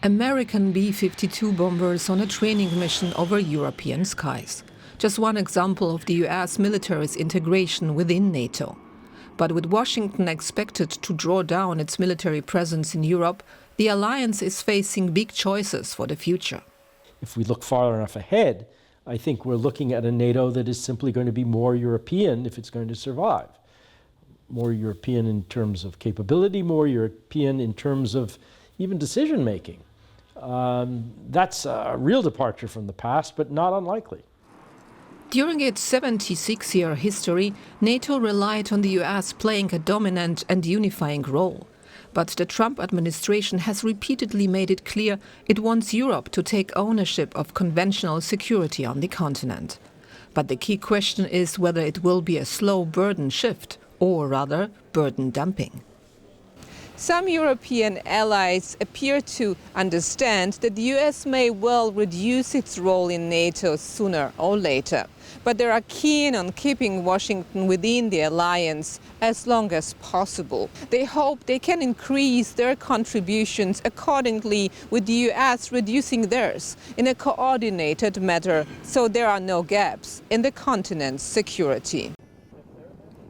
American B-52 bombers on a training mission over European skies. Just one example of the US military's integration within NATO. But with Washington expected to draw down its military presence in Europe, the alliance is facing big choices for the future. If we look far enough ahead, I think we're looking at a NATO that is simply going to be more European if it's going to survive. More European in terms of capability, more European in terms of even decision-making. That's a real departure from the past, but not unlikely. During its 76-year history, NATO relied on the US playing a dominant and unifying role. But the Trump administration has repeatedly made it clear it wants Europe to take ownership of conventional security on the continent. But the key question is whether it will be a slow burden shift, or rather, burden dumping. Some European allies appear to understand that the US may well reduce its role in NATO sooner or later. But they are keen on keeping Washington within the alliance as long as possible. They hope they can increase their contributions accordingly, with the US reducing theirs in a coordinated manner, so there are no gaps in the continent's security.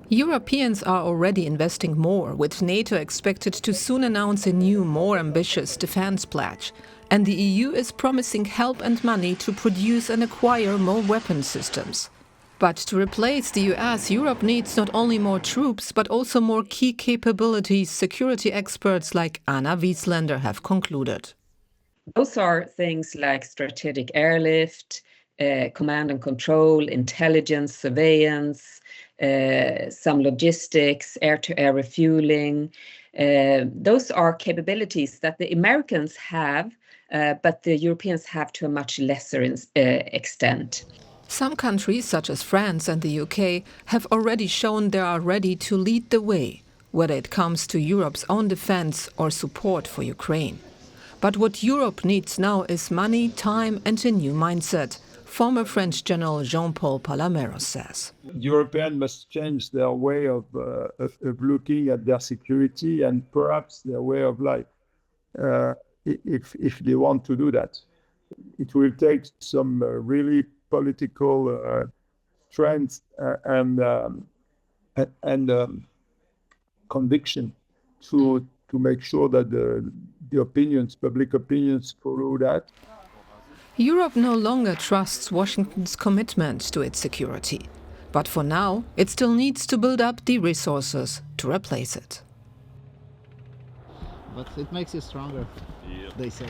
Europeans are already investing more, with NATO expected to soon announce a new, more ambitious defense pledge. And the EU is promising help and money to produce and acquire more weapon systems. But to replace the US, Europe needs not only more troops, but also more key capabilities, security experts like Anna Wieslander have concluded. Those are things like strategic airlift, command and control, intelligence, surveillance, some logistics, air-to-air refueling. Those are capabilities that the Americans have, but the Europeans have to a much lesser extent. Some countries, such as France and the UK, have already shown they are ready to lead the way, whether it comes to Europe's own defense or support for Ukraine. But what Europe needs now is money, time and a new mindset, former French General Jean-Paul Palameros says. Europeans must change their way of looking at their security and perhaps their way of life, if they want to do that. It will take some really political strength and conviction to make sure that the public opinions follow that. Europe no longer trusts Washington's commitment to its security. But for now, it still needs to build up the resources to replace it. But it makes you stronger, they say.